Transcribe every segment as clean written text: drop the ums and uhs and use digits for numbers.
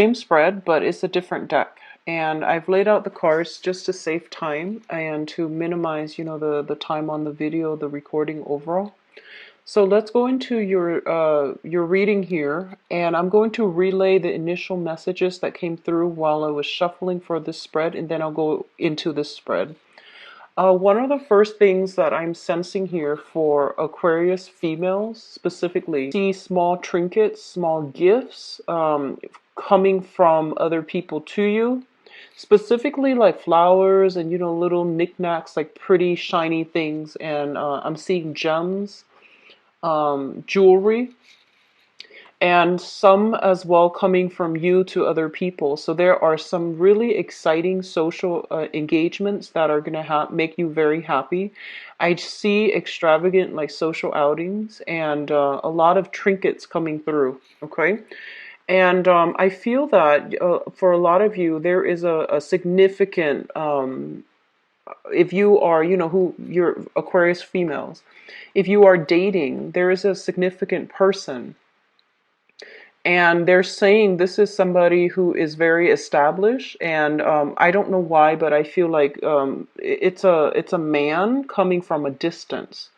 Same spread, but it's a different deck. And I've laid out the cards just to save time and to minimize, the time on the video, the recording overall. So let's go into your reading here, and I'm going to relay the initial messages that came through while I was shuffling for this spread, and then I'll go into this spread. One of the first things that I'm sensing here for Aquarius females specifically, see small trinkets, small gifts coming from other people to you, specifically like flowers and little knickknacks, like pretty shiny things. And I'm seeing gems, jewelry, and some as well coming from you to other people. So there are some really exciting social engagements that are going to make you very happy. I see extravagant like social outings and a lot of trinkets coming through. Okay. And I feel that for a lot of you, there is a significant, if you are, who you're Aquarius females, if you are dating, there is a significant person, and they're saying this is somebody who is very established. And I don't know why, but I feel like it's a man coming from a distance.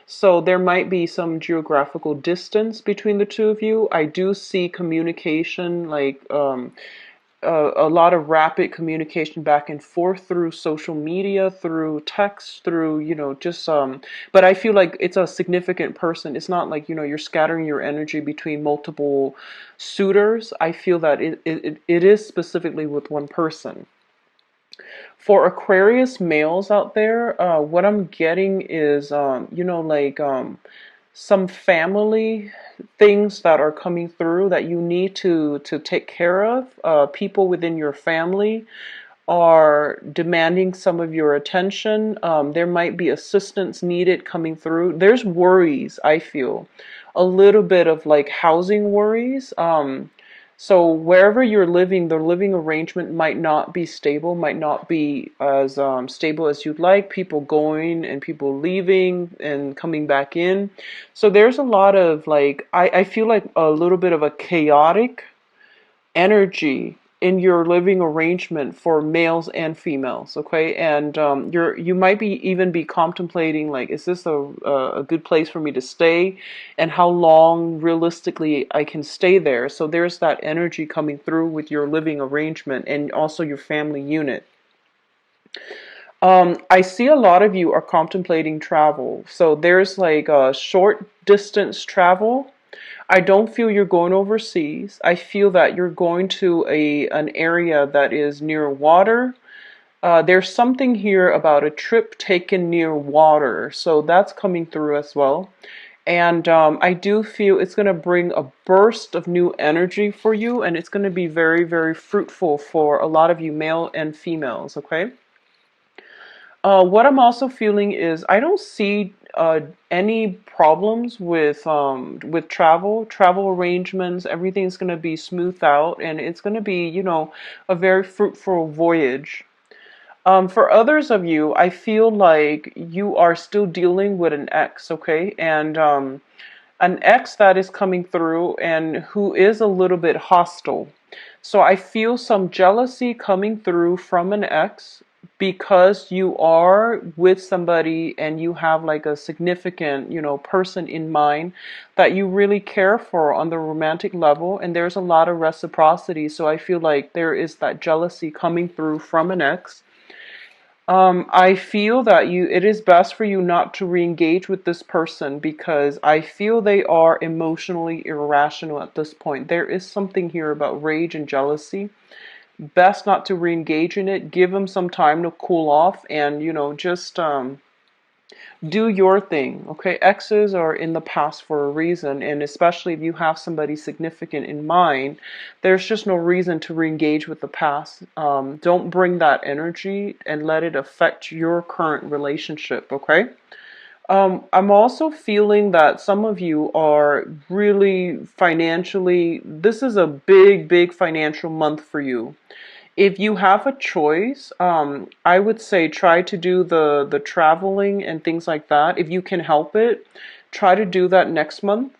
So there might be some geographical distance between the two of you. I do see communication, like a lot of rapid communication back and forth through social media, through text, through, just, but I feel like it's a significant person. It's not like, you're scattering your energy between multiple suitors. I feel that it is specifically with one person. For Aquarius males out there, what I'm getting is, some family things that are coming through that you need to take care of. People within your family are demanding some of your attention. There might be assistance needed coming through. There's worries, I feel. A little bit of like housing worries. So wherever you're living, the living arrangement might not be stable, might not be as stable as you'd like. People going and people leaving and coming back in. So there's a lot of like, I feel like a little bit of a chaotic energy in your living arrangement for males and females. Okay. And you might be even be contemplating like, is this a good place for me to stay, and how long realistically I can stay there. So there's that energy coming through with your living arrangement and also your family unit. I see a lot of you are contemplating travel. So there's like a short distance travel. I don't feel you're going overseas. I feel that you're going to an area that is near water. There's something here about a trip taken near water, so that's coming through as well. And I do feel it's going to bring a burst of new energy for you, and it's going to be very, very fruitful for a lot of you, male and females, okay? What I'm also feeling is I don't see any problems with travel arrangements. Everything's going to be smoothed out, and it's going to be, a very fruitful voyage. For others of you, I feel like you are still dealing with an ex, okay? And an ex that is coming through and who is a little bit hostile. So I feel some jealousy coming through from an ex because you are with somebody and you have like a significant, person in mind that you really care for on the romantic level, and there's a lot of reciprocity. So I feel like there is that jealousy coming through from an ex. I feel that it is best for you not to re-engage with this person because I feel they are emotionally irrational at this point. There is something here about rage and jealousy. Best not to re-engage in it. Give them some time to cool off and, just do your thing. Okay, exes are in the past for a reason, and especially if you have somebody significant in mind, there's just no reason to re-engage with the past. Don't bring that energy and let it affect your current relationship. Okay. I'm also feeling that some of you are really financially, this is a big, big financial month for you. If you have a choice, I would say try to do the traveling and things like that. If you can help it, try to do that next month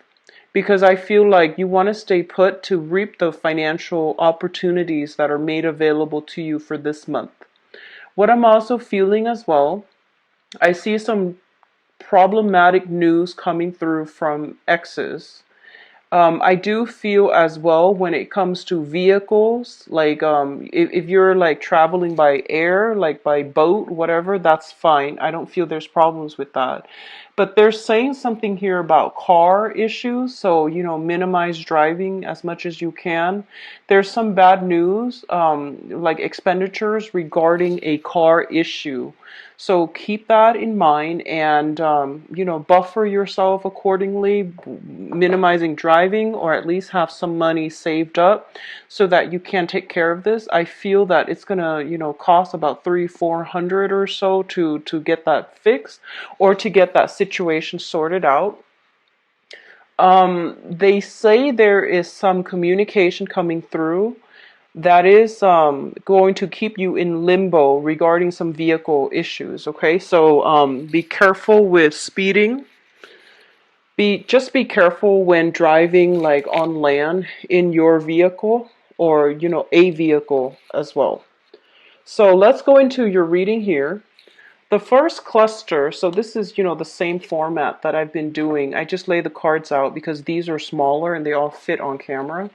because I feel like you want to stay put to reap the financial opportunities that are made available to you for this month. What I'm also feeling as well, I see some problematic news coming through from exes. I do feel as well when it comes to vehicles, like if you're like traveling by air, like by boat, whatever, that's fine. I don't feel there's problems with that. But they're saying something here about car issues, so minimize driving as much as you can. There's some bad news, like expenditures regarding a car issue. So keep that in mind and, buffer yourself accordingly, minimizing driving, or at least have some money saved up so that you can take care of this. I feel that it's gonna, cost about 300-400 or so to get that fixed or to get that situation sorted out. They say there is some communication coming through that is going to keep you in limbo regarding some vehicle issues. Okay, so be careful with speeding. Be careful when driving like on land in your vehicle or a vehicle as well. So let's go into your reading here. The first cluster, so this is, the same format that I've been doing. I just lay the cards out because these are smaller and they all fit on camera.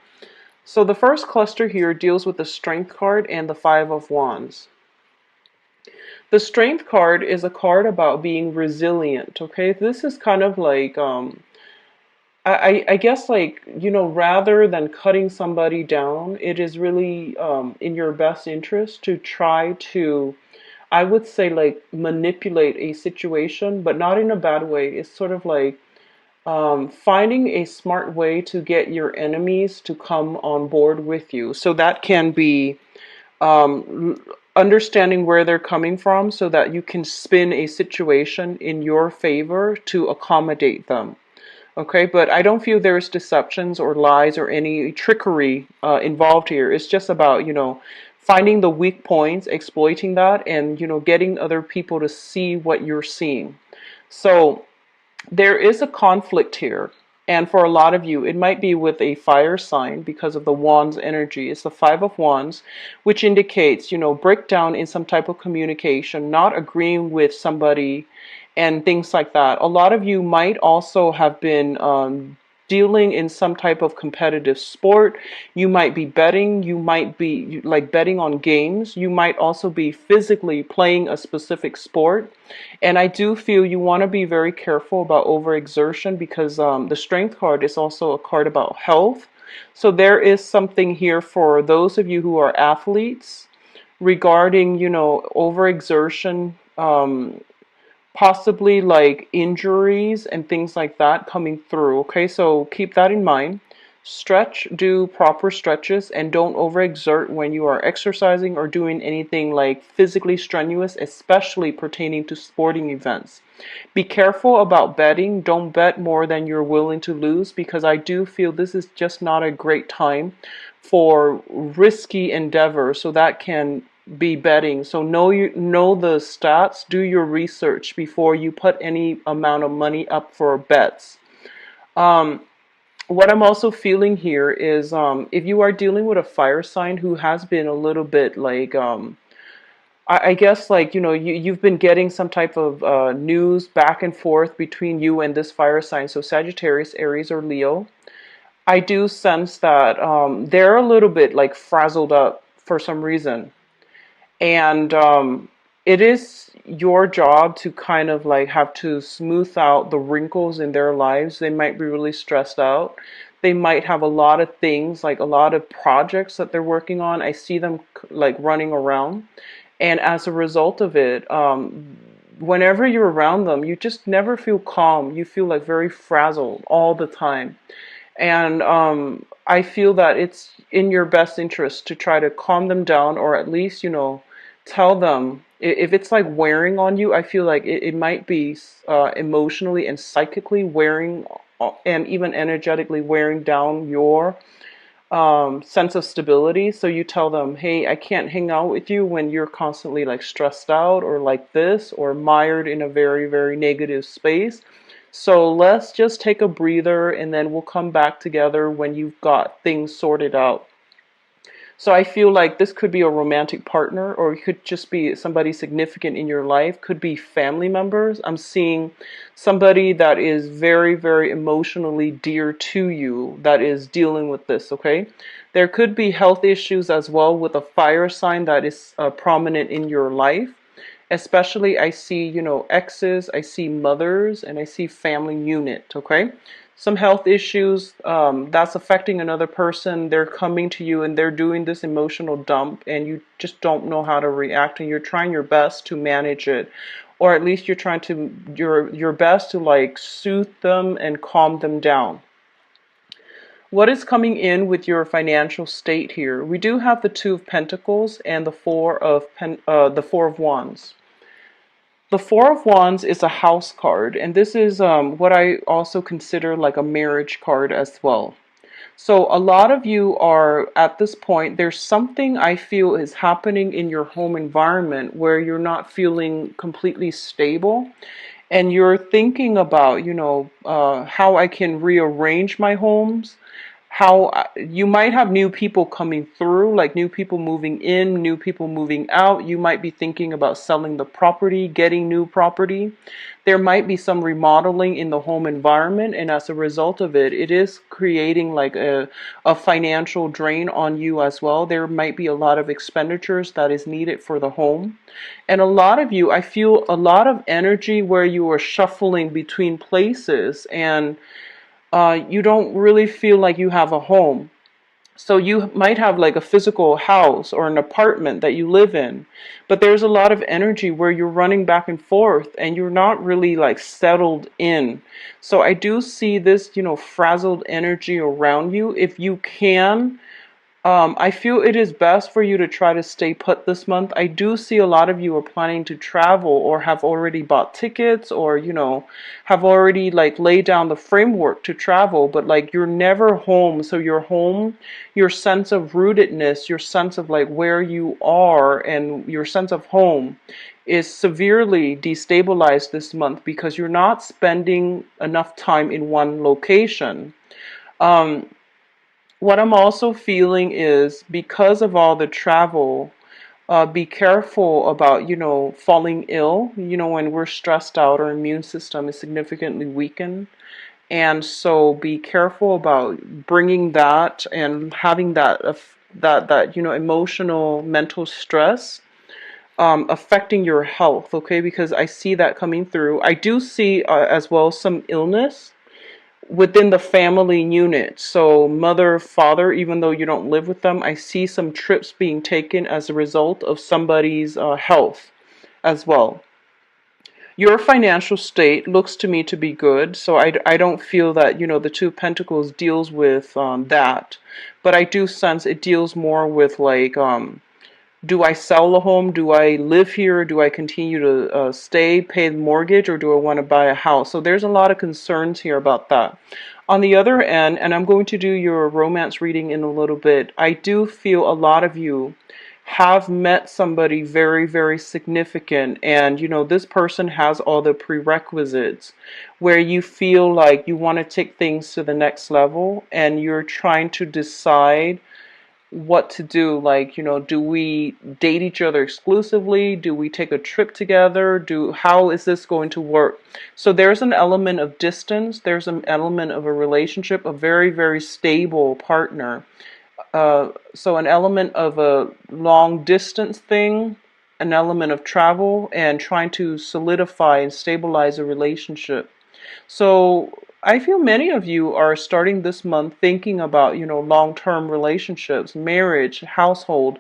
So the first cluster here deals with the Strength card and the Five of Wands. The Strength card is a card about being resilient, okay? This is kind of like, I guess like, rather than cutting somebody down, it is really in your best interest to try to, I would say, like manipulate a situation, but not in a bad way. It's sort of like finding a smart way to get your enemies to come on board with you. So that can be understanding where they're coming from so that you can spin a situation in your favor to accommodate them. Okay, but I don't feel there's deceptions or lies or any trickery involved here. It's just about, finding the weak points, exploiting that, and, getting other people to see what you're seeing. So there is a conflict here. And for a lot of you, it might be with a fire sign because of the Wands energy. It's the Five of Wands, which indicates, breakdown in some type of communication, not agreeing with somebody and things like that. A lot of you might also have been dealing in some type of competitive sport. You might be betting. You might be like betting on games. You might also be physically playing a specific sport. And I do feel you want to be very careful about overexertion because the Strength card is also a card about health. So there is something here for those of you who are athletes regarding, overexertion, possibly like injuries and things like that coming through. Okay, so keep that in mind. Stretch, do proper stretches, and don't overexert when you are exercising or doing anything like physically strenuous, especially pertaining to sporting events. Be careful about betting. Don't bet more than you're willing to lose because I do feel this is just not a great time for risky endeavor. So that can be betting. So know the stats, do your research before you put any amount of money up for bets. What I'm also feeling here is if you are dealing with a fire sign who has been a little bit like I guess like you've been getting some type of news back and forth between you and this fire sign, so Sagittarius, Aries, or Leo. I do sense that they're a little bit like frazzled up for some reason. And it is your job to kind of like have to smooth out the wrinkles in their lives. They might be really stressed out. They might have a lot of things, like a lot of projects that they're working on. I see them like running around. And as a result of it, whenever you're around them, you just never feel calm. You feel like very frazzled all the time. And I feel that it's in your best interest to try to calm them down or at least, tell them if it's like wearing on you. I feel like it might be emotionally and psychically wearing and even energetically wearing down your sense of stability. So you tell them, hey, I can't hang out with you when you're constantly like stressed out or like this or mired in a very, very negative space. So let's just take a breather and then we'll come back together when you've got things sorted out. So I feel like this could be a romantic partner, or it could just be somebody significant in your life, could be family members. I'm seeing somebody that is very, very emotionally dear to you that is dealing with this, okay? There could be health issues as well with a fire sign that is prominent in your life. Especially, I see, exes, I see mothers, and I see family unit, okay? Some health issues that's affecting another person. They're coming to you and they're doing this emotional dump, and you just don't know how to react, and you're trying your best to manage it, or at least you're trying to your best to like soothe them and calm them down. What is coming in with your financial state here? We do have the Two of Pentacles and the Four of Wands. The Four of Wands is a house card, and this is what I also consider like a marriage card as well. So a lot of you are at this point, there's something I feel is happening in your home environment where you're not feeling completely stable, and you're thinking about, how I can rearrange my homes, how you might have new people coming through, like new people moving in, new people moving out. You might be thinking about selling the property, getting new property. There might be some remodeling in the home environment, and as a result of it, it is creating like a financial drain on you as well. There might be a lot of expenditures that is needed for the home. And a lot of you, I feel a lot of energy where you are shuffling between places, and you don't really feel like you have a home. So you might have like a physical house or an apartment that you live in, but there's a lot of energy where you're running back and forth and you're not really like settled in. So I do see this, frazzled energy around you. If you can, I feel it is best for you to try to stay put this month. I do see a lot of you are planning to travel or have already bought tickets, or, have already like laid down the framework to travel, but like you're never home. So your home, your sense of rootedness, your sense of like where you are and your sense of home is severely destabilized this month because you're not spending enough time in one location. Um, what I'm also feeling is because of all the travel, be careful about, falling ill. When we're stressed out, our immune system is significantly weakened. And so be careful about bringing that and having that emotional, mental stress affecting your health, okay? Because I see that coming through. I do see as well some illness within the family unit. So mother, father, even though you don't live with them, I see some trips being taken as a result of somebody's health as well. Your financial state looks to me to be good, so I don't feel that, the Two of Pentacles deals with that. But I do sense it deals more with like, do I sell the home? Do I live here? Do I continue to stay, pay the mortgage, or do I want to buy a house? So there's a lot of concerns here about that. On the other end, and I'm going to do your romance reading in a little bit, I do feel a lot of you have met somebody very, very significant, and this person has all the prerequisites where you feel like you want to take things to the next level and you're trying to decide what to do. Like, do we date each other exclusively? Do we take a trip together? How is this going to work? So there's an element of distance, there's an element of a relationship, a very, very stable partner. So an element of a long distance thing, an element of travel, and trying to solidify and stabilize a relationship. So I feel many of you are starting this month thinking about, long-term relationships, marriage, household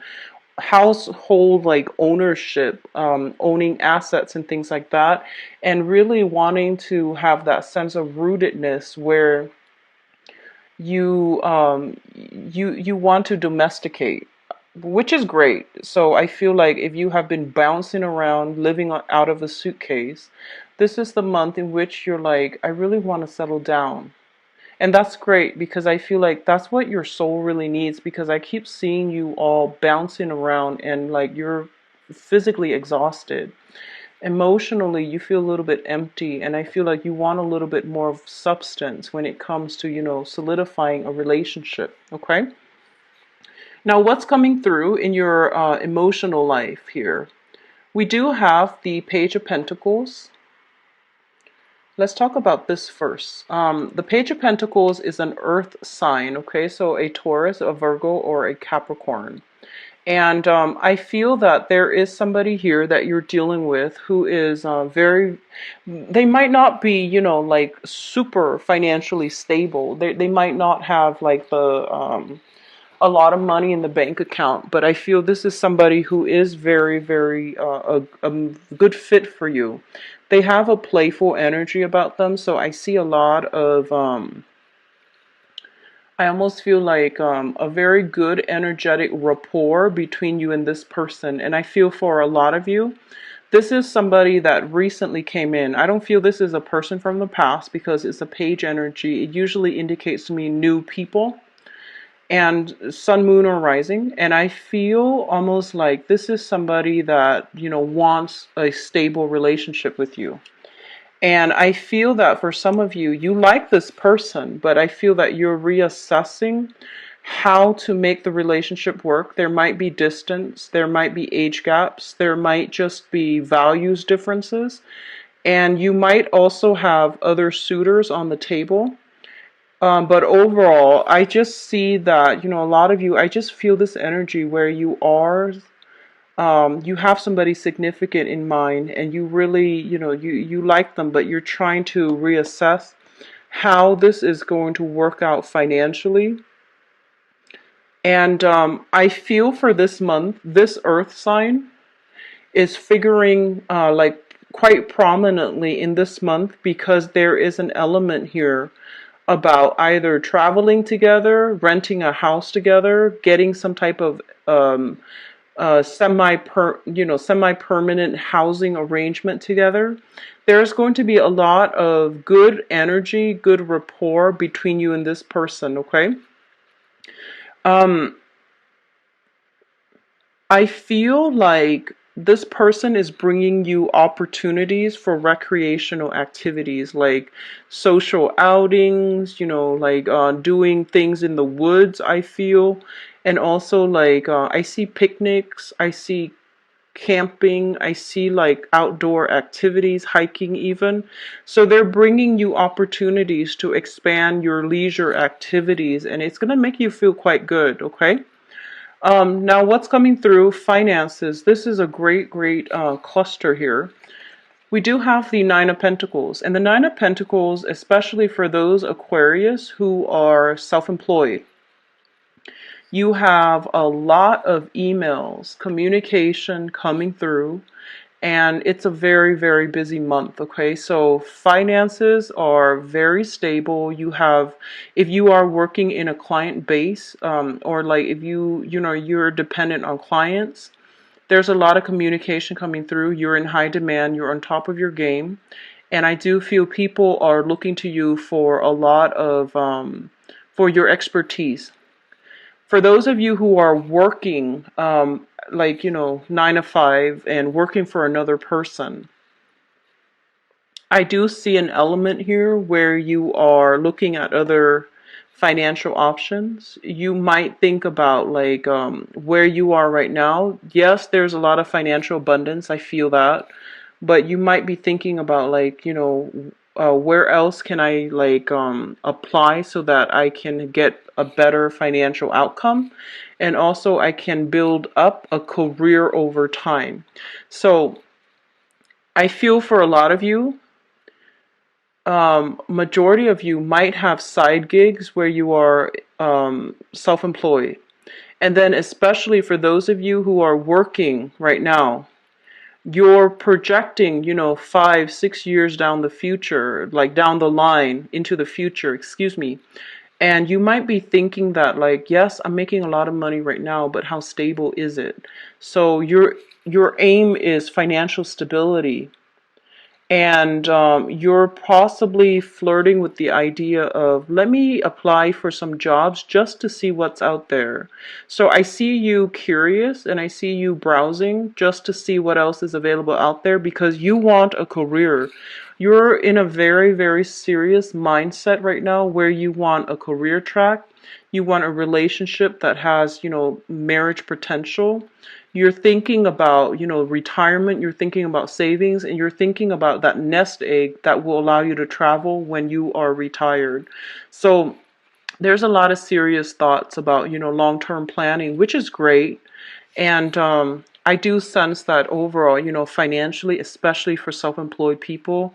like ownership, owning assets and things like that, and really wanting to have that sense of rootedness where you want to domesticate, which is great. So I feel like if you have been bouncing around, living out of a suitcase, this is the month in which you're like, I really want to settle down. And that's great because I feel like that's what your soul really needs, because I keep seeing you all bouncing around and like you're physically exhausted. Emotionally, you feel a little bit empty, and I feel like you want a little bit more of substance when it comes to, solidifying a relationship. Okay. Now, what's coming through in your emotional life here? We do have the Page of Pentacles. Let's talk about this first. The Page of Pentacles is an earth sign, okay? So a Taurus, a Virgo, or a Capricorn. And I feel that there is somebody here that you're dealing with who is they might not be, like super financially stable. They might not have like a lot of money in the bank account, but I feel this is somebody who is very, very a good fit for you. They have a playful energy about them, so I see a lot of I almost feel like a very good energetic rapport between you and this person. And I feel for a lot of you, this is somebody that recently came in. I don't feel this is a person from the past because it's a page energy. It usually indicates to me new people and sun, moon, or rising. And I feel almost like this is somebody that, wants a stable relationship with you. And I feel that for some of you, you like this person, but I feel that you're reassessing how to make the relationship work. There might be distance, there might be age gaps, there might just be values differences, and you might also have other suitors on the table. But overall, I just see that, a lot of you, I just feel this energy where you have somebody significant in mind and you really, you like them, but you're trying to reassess how this is going to work out financially. And I feel for this month, this earth sign is figuring like quite prominently in this month because there is an element here about either traveling together, renting a house together, getting some type of semi-permanent housing arrangement together. There's going to be a lot of good energy, good rapport between you and this person, okay? I feel like this person is bringing you opportunities for recreational activities like social outings, like doing things in the woods, I feel. And also like I see picnics, I see camping, I see like outdoor activities, hiking even. So they're bringing you opportunities to expand your leisure activities and it's going to make you feel quite good, okay? Now, what's coming through? Finances. This is a great, great cluster here. We do have the Nine of Pentacles. And the Nine of Pentacles, especially for those Aquarius who are self-employed, you have a lot of emails, communication coming through. And it's a very, very busy month, okay? So finances are very stable. You have, if you are working in a client base, or like if you're dependent on clients, there's a lot of communication coming through. You're in high demand. You're on top of your game. And I do feel people are looking to you for a lot of, for your expertise. For those of you who are working, like, 9 to 5 and working for another person, I do see an element here where you are looking at other financial options. You might think about like where you are right now. Yes, there's a lot of financial abundance. I feel that. But you might be thinking about like, where else can I like apply so that I can get a better financial outcome, and also I can build up a career over time. So I feel for a lot of you, majority of you might have side gigs where you are self-employed, and then especially for those of you who are working right now, you're projecting, 5, 6 years down the future, like down the line into the future, excuse me. And you might be thinking that like, yes, I'm making a lot of money right now, but how stable is it? So your aim is financial stability. and you're possibly flirting with the idea of, let me apply for some jobs just to see what's out there. So I see you curious, and I see you browsing just to see what else is available out there, because you want a career. You're in a very, very serious mindset right now where you want a career track. You want a relationship that has, marriage potential. You're thinking about, retirement, you're thinking about savings, and you're thinking about that nest egg that will allow you to travel when you are retired. So there's a lot of serious thoughts about, long-term planning, which is great. And I do sense that overall, financially, especially for self-employed people,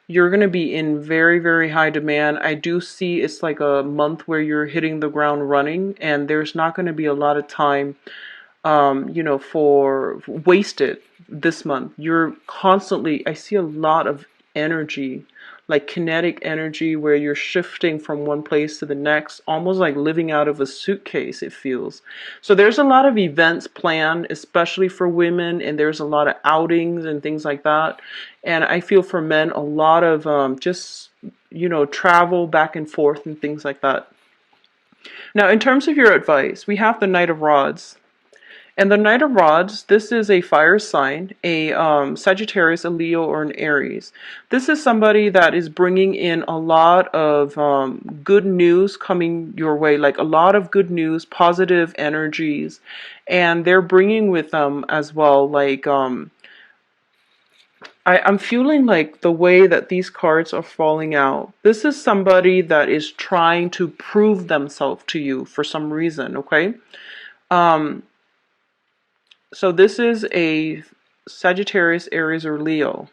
you're going to be in very, very high demand. I do see it's like a month where you're hitting the ground running, and there's not going to be a lot of time for wasted this month. You're constantly, I see a lot of energy, like kinetic energy, where you're shifting from one place to the next, almost like living out of a suitcase, it feels. So there's a lot of events planned, especially for women, and there's a lot of outings and things like that. And I feel for men, a lot of just, travel back and forth and things like that. Now, in terms of your advice, we have the Knight of Rods. And the Knight of Rods, this is a fire sign, a Sagittarius, a Leo, or an Aries. This is somebody that is bringing in a lot of good news coming your way, like a lot of good news, positive energies. And they're bringing with them as well, like, I'm feeling like the way that these cards are falling out, this is somebody that is trying to prove themselves to you for some reason, okay? Um, So this is a Sagittarius, Aries, or Leo.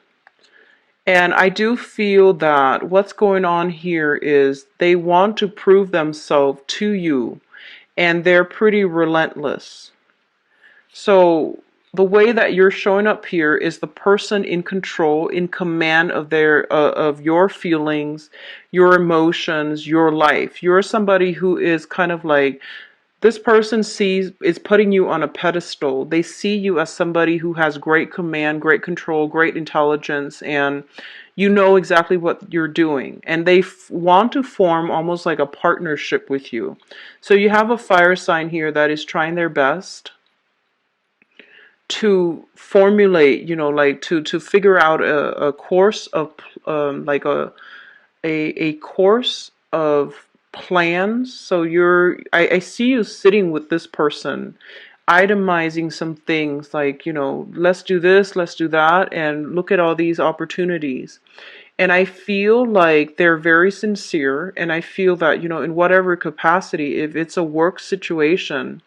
And I do feel that what's going on here is they want to prove themselves to you, and they're pretty relentless. So the way that you're showing up here is the person in control, in command of of your feelings, your emotions, your life. You're somebody who is kind of like, this person is putting you on a pedestal. They see you as somebody who has great command, great control, great intelligence, and you know exactly what you're doing. And they want to form almost like a partnership with you. So you have a fire sign here that is trying their best to formulate, like to figure out a course of like a course of plans. So I see you sitting with this person, itemizing some things like, let's do this, let's do that, and look at all these opportunities. And I feel like they're very sincere, and I feel that, in whatever capacity, if it's a work situation,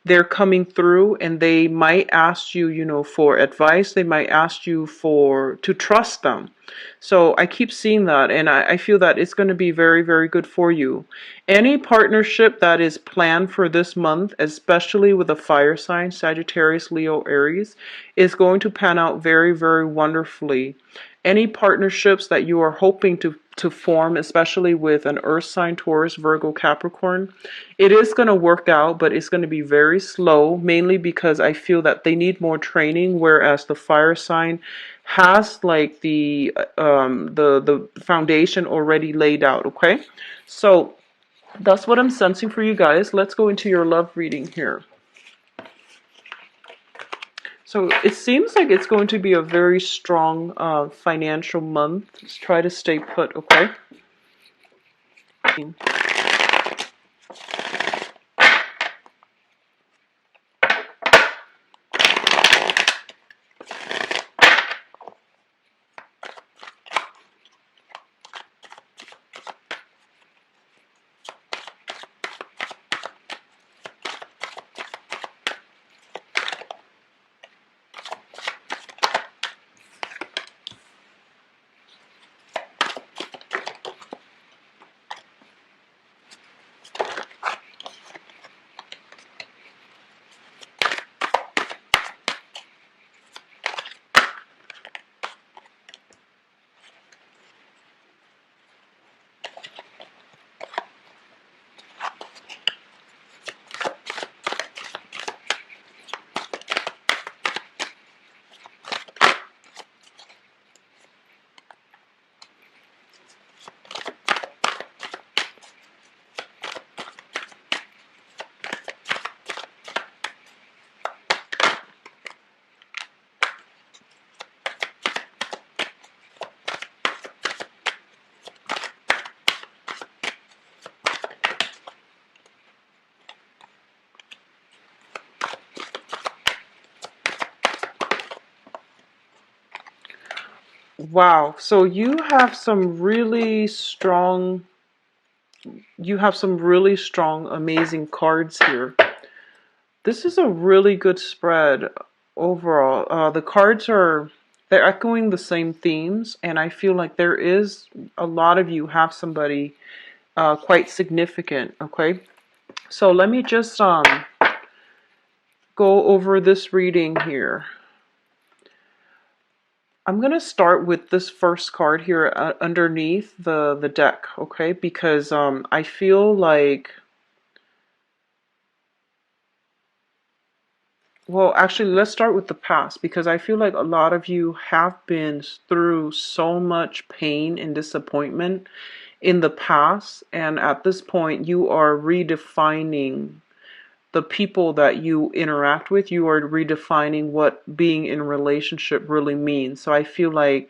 they're coming through, and they might ask you, for advice. They might ask you to trust them. So I keep seeing that, and I feel that it's going to be very, very good for you. Any partnership that is planned for this month, especially with a fire sign, Sagittarius, Leo, Aries, is going to pan out very, very wonderfully. Any partnerships that you are hoping to form, especially with an earth sign, Taurus, Virgo, Capricorn, it is going to work out, but it's going to be very slow, mainly because I feel that they need more training, whereas the fire sign has like the foundation already laid out, okay? So that's what I'm sensing for you guys. Let's go into your love reading here. So it seems like it's going to be a very strong financial month. Let's try to stay put, okay? Wow. So you have some really strong, amazing cards here. This is a really good spread overall. The cards they're echoing the same themes, and I feel like there is a lot of you have somebody quite significant. Okay, so let me just go over this reading here. I'm gonna start with this first card here underneath the deck, okay? Because I feel like, well, actually, let's start with the past because I feel like a lot of you have been through so much pain and disappointment in the past, and at this point, you are redefining the people that you interact with. You are redefining what being in a relationship really means. So I feel like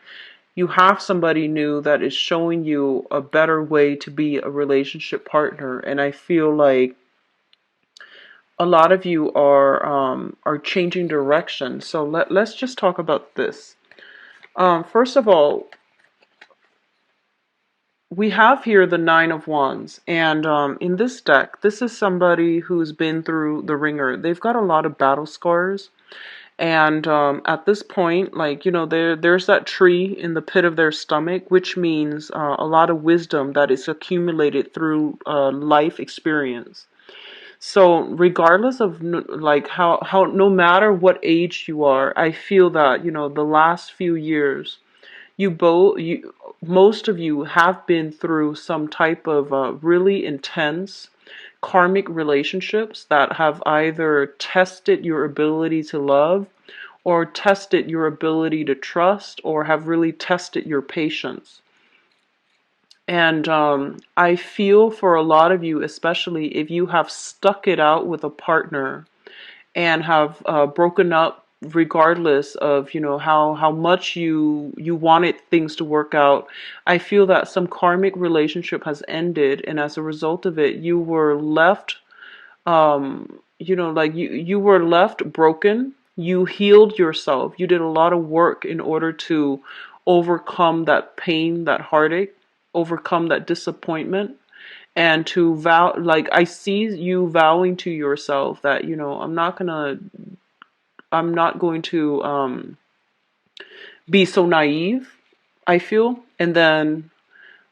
you have somebody new that is showing you a better way to be a relationship partner, and I feel like a lot of you are changing direction. So let's just talk about this. First of all, we have here the Nine of Wands, and in this deck, this is somebody who's been through the ringer. They've got a lot of battle scars, and at this point, like, there's that tree in the pit of their stomach, which means a lot of wisdom that is accumulated through life experience. So regardless of like how no matter what age you are, I feel that the last few years you most of you have been through some type of really intense karmic relationships that have either tested your ability to love or tested your ability to trust or have really tested your patience. And I feel for a lot of you, especially if you have stuck it out with a partner and have broken up regardless of how much you wanted things to work out. I feel that some karmic relationship has ended, and as a result of it, you were left like you were left broken. You healed yourself. You did a lot of work in order to overcome that pain, that heartache, overcome that disappointment, and to vow, like, I see you vowing to yourself that I'm not going to be so naive, I feel. And then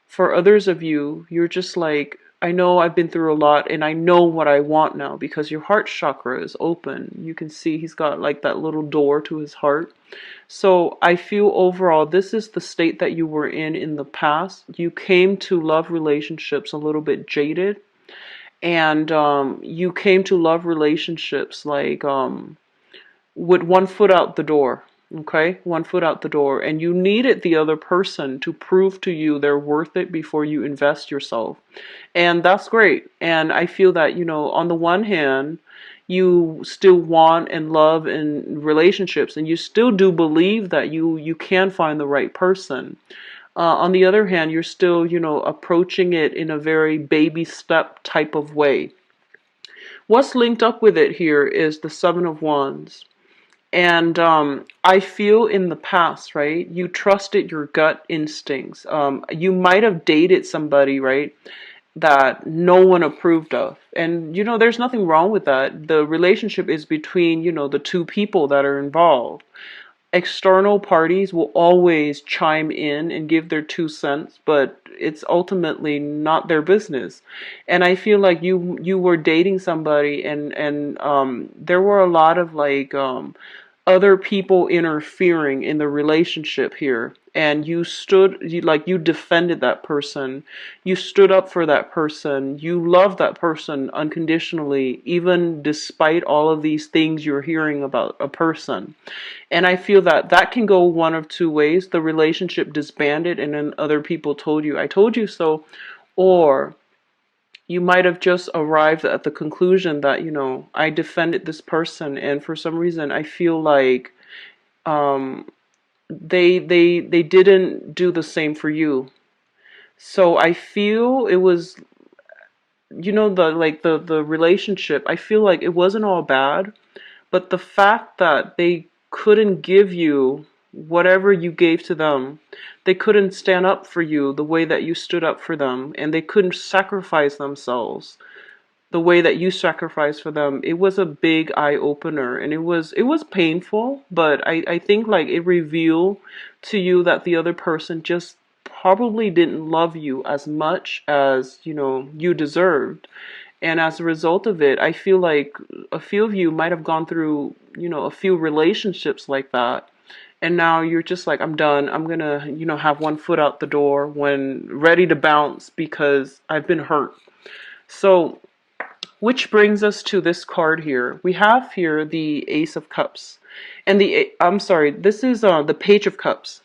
for others of you, you're just like, I know I've been through a lot and I know what I want now, because your heart chakra is open. You can see he's got like that little door to his heart. So I feel overall, this is the state that you were in the past. You came to love relationships a little bit jaded, and you came to love relationships like with one foot out the door. Okay, one foot out the door, and you needed the other person to prove to you they're worth it before you invest yourself. And that's great. And I feel that, on the one hand, you still want and love in relationships, and you still do believe that you can find the right person. On the other hand, you're still, approaching it in a very baby step type of way. What's linked up with it here is the Seven of Wands. And I feel in the past, right, you trusted your gut instincts. You might have dated somebody, right, that no one approved of. And, there's nothing wrong with that. The relationship is between, the two people that are involved. External parties will always chime in and give their 2 cents, but it's ultimately not their business. And I feel like you were dating somebody, and there were a lot of like other people interfering in the relationship here, and you defended that person, you stood up for that person, you loved that person unconditionally, even despite all of these things you're hearing about a person. And I feel that that can go one of two ways: the relationship disbanded and then other people told you, I told you so, or you might have just arrived at the conclusion that, I defended this person, and for some reason I feel like um, they didn't do the same for you. So I feel it was, the relationship, I feel like it wasn't all bad, but the fact that they couldn't give you whatever you gave to them, they couldn't stand up for you the way that you stood up for them, and they couldn't sacrifice themselves the way that you sacrificed for them. It was a big eye opener, and it was painful, but I think like it revealed to you that the other person just probably didn't love you as much as, you deserved. And as a result of it, I feel like a few of you might have gone through, a few relationships like that. And now you're just like, I'm done. I'm gonna, have one foot out the door when ready to bounce because I've been hurt. So, which brings us to this card here. We have here the Ace of Cups. And I'm sorry, this is the Page of Cups.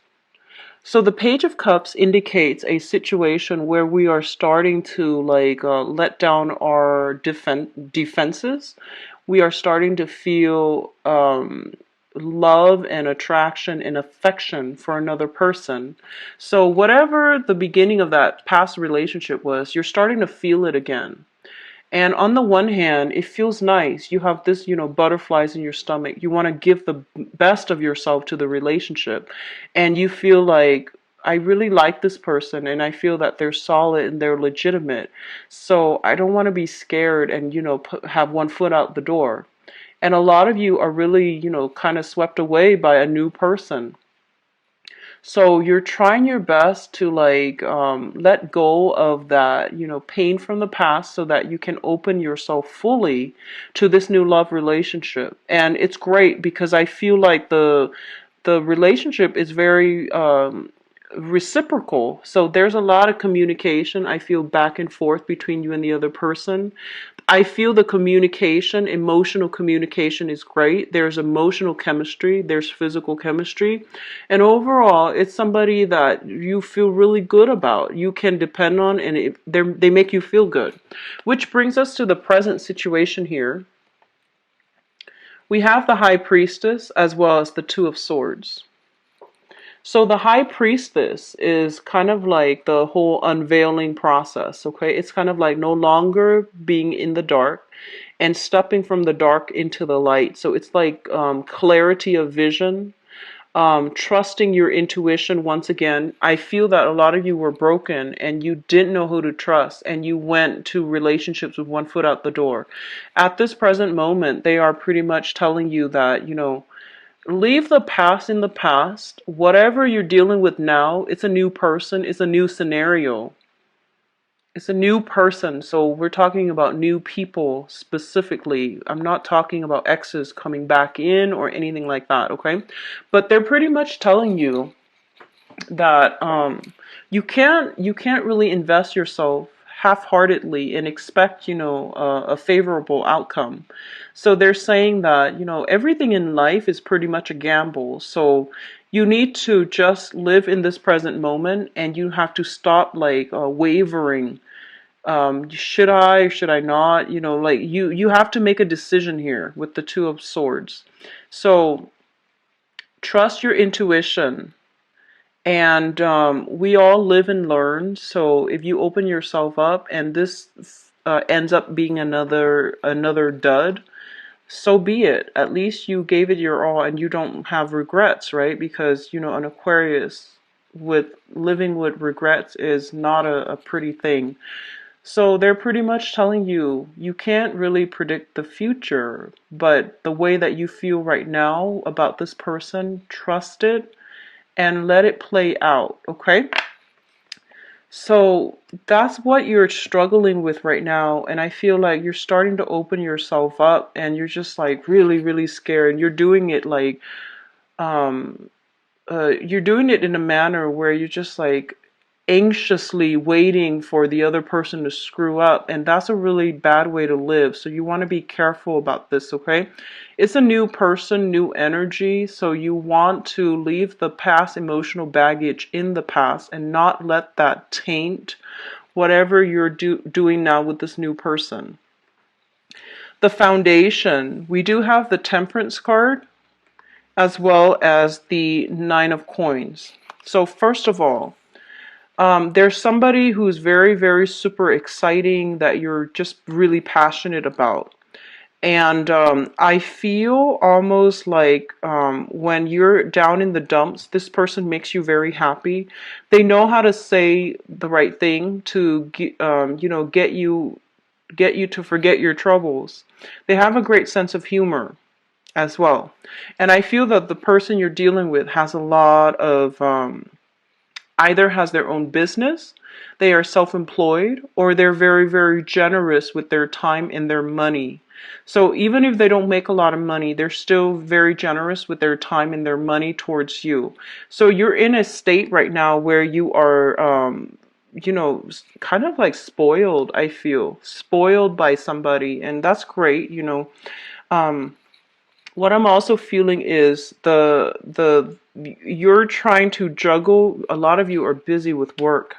So the Page of Cups indicates a situation where we are starting to like let down our defenses. We are starting to feel love and attraction and affection for another person. So whatever the beginning of that past relationship was, you're starting to feel it again. And on the one hand, it feels nice. You have this, butterflies in your stomach. You want to give the best of yourself to the relationship. And you feel like, I really like this person and I feel that they're solid and they're legitimate. So I don't want to be scared and, have one foot out the door. And a lot of you are really, kind of swept away by a new person. So you're trying your best to like let go of that, pain from the past so that you can open yourself fully to this new love relationship. And it's great because I feel like the relationship is very reciprocal. So there's a lot of communication. I feel back and forth between you and the other person. I feel the communication, emotional communication is great. There's emotional chemistry, there's physical chemistry. And overall, it's somebody that you feel really good about. You can depend on, and they make you feel good. Which brings us to the present situation here. We have the High Priestess as well as the Two of Swords. So the High Priestess is kind of like the whole unveiling process, okay? It's kind of like no longer being in the dark and stepping from the dark into the light. So it's like clarity of vision, trusting your intuition once again. I feel that a lot of you were broken and you didn't know who to trust and you went to relationships with one foot out the door. At this present moment, they are pretty much telling you that, leave the past in the past. Whatever you're dealing with now, it's a new person, it's a new scenario. It's a new person. So we're talking about new people specifically. I'm not talking about exes coming back in or anything like that, okay? But they're pretty much telling you that you can't really invest yourself half-heartedly and expect a favorable outcome. So they're saying that everything in life is pretty much a gamble. So you need to just live in this present moment, and you have to stop like wavering. Should I not? Like you have to make a decision here with the Two of Swords. So trust your intuition. And we all live and learn. So if you open yourself up and this ends up being another dud, so be it. At least you gave it your all and you don't have regrets, right? Because an Aquarius with living with regrets is not a pretty thing. So they're pretty much telling you you can't really predict the future, but the way that you feel right now about this person, trust it and let it play out, okay? So that's what you're struggling with right now, and I feel like you're starting to open yourself up and you're just like really, really scared. You're doing it like you're doing it in a manner where you're just like anxiously waiting for the other person to screw up, and that's a really bad way to live. So you want to be careful about this, okay? It's a new person, new energy, so you want to leave the past emotional baggage in the past and not let that taint whatever you're doing now with this new person. The foundation, we do have the Temperance card as well as the Nine of Coins. So first of all, there's somebody who's very, very super exciting that you're just really passionate about. And I feel almost like when you're down in the dumps, this person makes you very happy. They know how to say the right thing to get you to forget your troubles. They have a great sense of humor as well. And I feel that the person you're dealing with has a lot of either has their own business, they are self-employed, or they're very, very generous with their time and their money. So even if they don't make a lot of money, they're still very generous with their time and their money towards you. So you're in a state right now where you are, kind of like spoiled, I feel. Spoiled by somebody, and that's great. Um, what I'm also feeling is the you're trying to juggle. A lot of you are busy with work,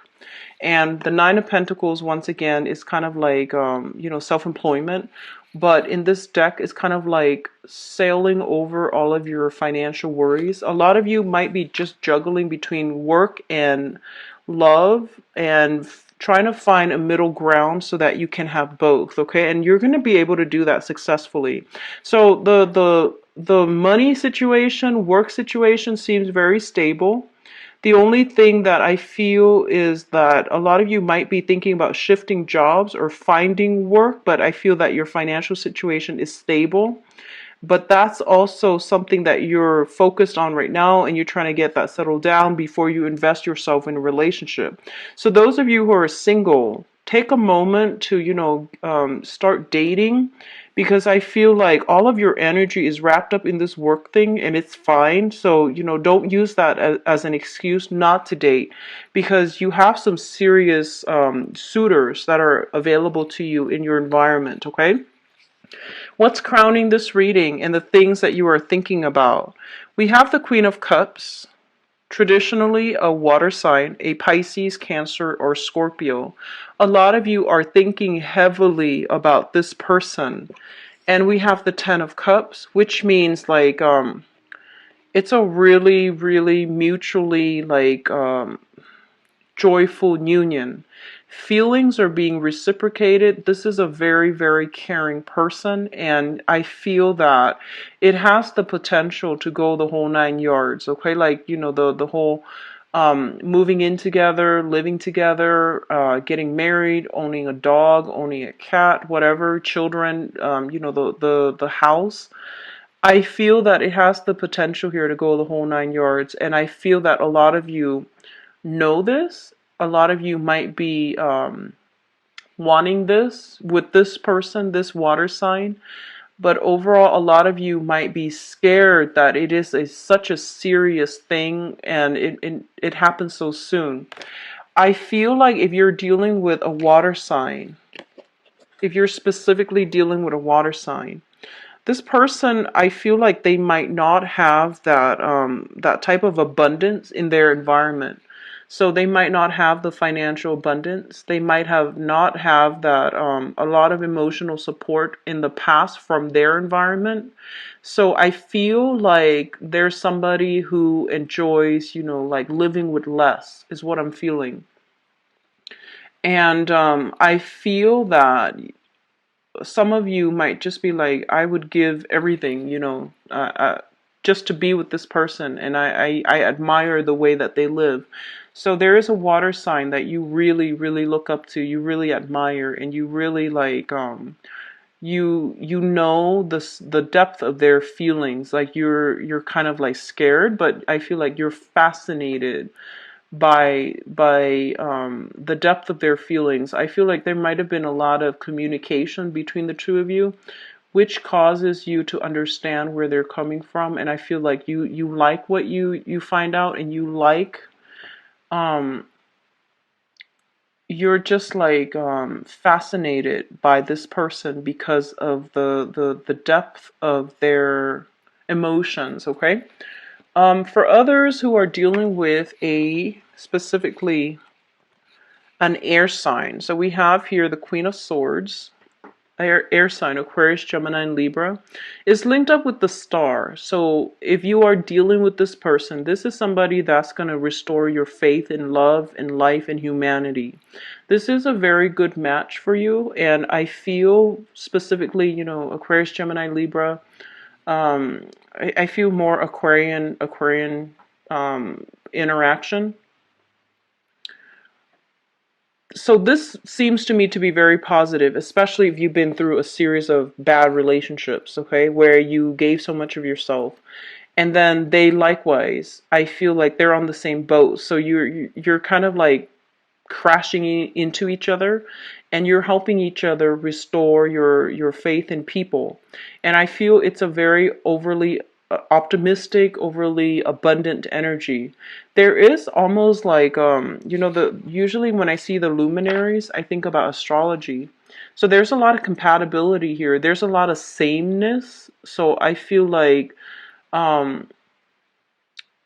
and the Nine of Pentacles once again is kind of like self-employment, but in this deck is kind of like sailing over all of your financial worries. A lot of you might be just juggling between work and love and trying to find a middle ground so that you can have both, okay? And you're going to be able to do that successfully. So the money situation, work situation seems very stable. The only thing that I feel is that a lot of you might be thinking about shifting jobs or finding work, but I feel that your financial situation is stable. But that's also something that you're focused on right now, and you're trying to get that settled down before you invest yourself in a relationship. So those of you who are single, take a moment to, start dating, because I feel like all of your energy is wrapped up in this work thing, and it's fine. So, don't use that as an excuse not to date, because you have some serious suitors that are available to you in your environment, okay? What's crowning this reading and the things that you are thinking about? We have the Queen of Cups, traditionally a water sign, a Pisces, Cancer, or Scorpio. A lot of you are thinking heavily about this person. And we have the Ten of Cups, which means like it's a really, really mutually like joyful union. Feelings are being reciprocated. This is a very, very caring person, and I feel that it has the potential to go the whole 9 yards. Okay, like the whole moving in together, living together, getting married, owning a dog, owning a cat, whatever, children, the house. I feel that it has the potential here to go the whole 9 yards, and I feel that a lot of you know this. A lot of you might be wanting this with this person, this water sign. But overall, a lot of you might be scared that it is such a serious thing, and it happens so soon. I feel like if you're dealing with a water sign, if you're specifically dealing with a water sign, this person, I feel like they might not have that type of abundance in their environment. So they might not have the financial abundance. They might have not have that a lot of emotional support in the past from their environment. So I feel like there's somebody who enjoys, like living with less is what I'm feeling. And I feel that some of you might just be like, I would give everything, just to be with this person, and I admire the way that they live. So there is a water sign that you really, really look up to, you really admire, and you really like, you know the depth of their feelings. Like you're kind of like scared, but I feel like you're fascinated by the depth of their feelings. I feel like there might have been a lot of communication between the two of you, which causes you to understand where they're coming from. And I feel like you like what you find out, and you like um you're just like fascinated by this person because of the depth of their emotions, okay? For others who are dealing with specifically an air sign. So we have here the Queen of Swords, air sign, Aquarius, Gemini, and Libra, is linked up with the star. So if you are dealing with this person, this is somebody that's going to restore your faith in love and life and humanity. This is a very good match for you. And I feel specifically, Aquarius, Gemini, Libra, I feel more Aquarian interaction. So this seems to me to be very positive, especially if you've been through a series of bad relationships, okay, where you gave so much of yourself. And then they likewise, I feel like they're on the same boat. So you're kind of like crashing into each other, and you're helping each other restore your faith in people. And I feel it's a very overly optimistic, overly abundant energy. There is almost like the usually when I see the luminaries, I think about astrology. So there's a lot of compatibility here. There's a lot of sameness. So I feel like um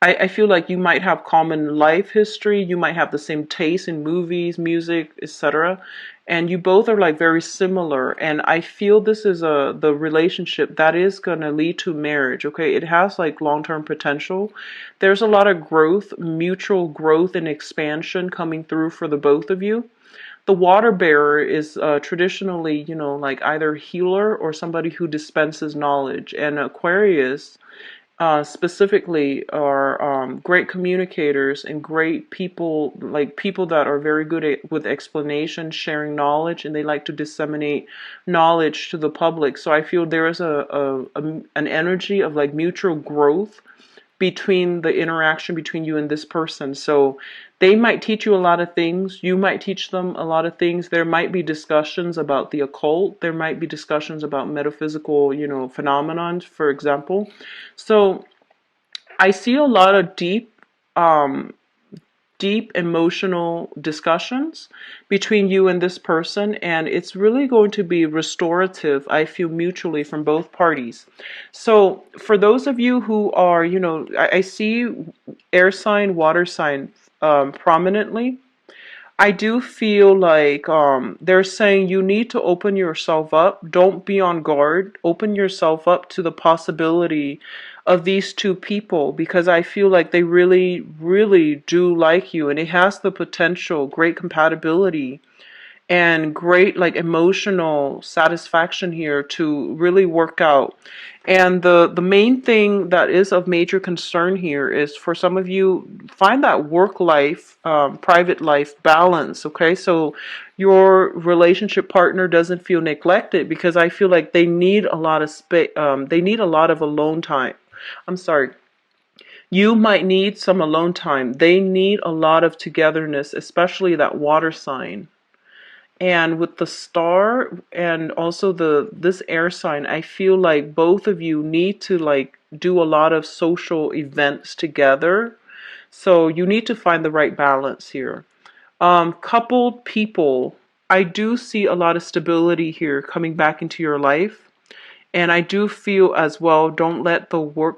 I feel like you might have common life history, you might have the same taste in movies, music, etc. And you both are like very similar. And I feel this is the relationship that is gonna lead to marriage. Okay, it has like long-term potential. There's a lot of growth, mutual growth and expansion coming through for the both of you. The water bearer is traditionally, like either healer or somebody who dispenses knowledge. And Aquarius specifically are great communicators and great people, like people that are very good with explanation, sharing knowledge, and they like to disseminate knowledge to the public. So I feel there is an energy of like mutual growth between the interaction between you and this person. So they might teach you a lot of things. You might teach them a lot of things. There might be discussions about the occult. There might be discussions about metaphysical, phenomenons, for example. So I see a lot of um, deep emotional discussions between you and this person, and it's really going to be restorative, I feel, mutually from both parties. So for those of you who are, I see air sign, water sign prominently. I do feel like they're saying you need to open yourself up. Don't be on guard. Open yourself up to the possibility of these two people, because I feel like they really, really do like you, and it has the potential, great compatibility and great like emotional satisfaction here to really work out. And the main thing that is of major concern here is for some of you, find that work life, private life balance. Okay, so your relationship partner doesn't feel neglected, because I feel like they need a lot of space. They need a lot of alone time. I'm sorry. You might need some alone time. They need a lot of togetherness, especially that water sign. And with the star and also this air sign, I feel like both of you need to like do a lot of social events together. So you need to find the right balance here. Coupled people, I do see a lot of stability here coming back into your life. And I do feel as well, don't let the work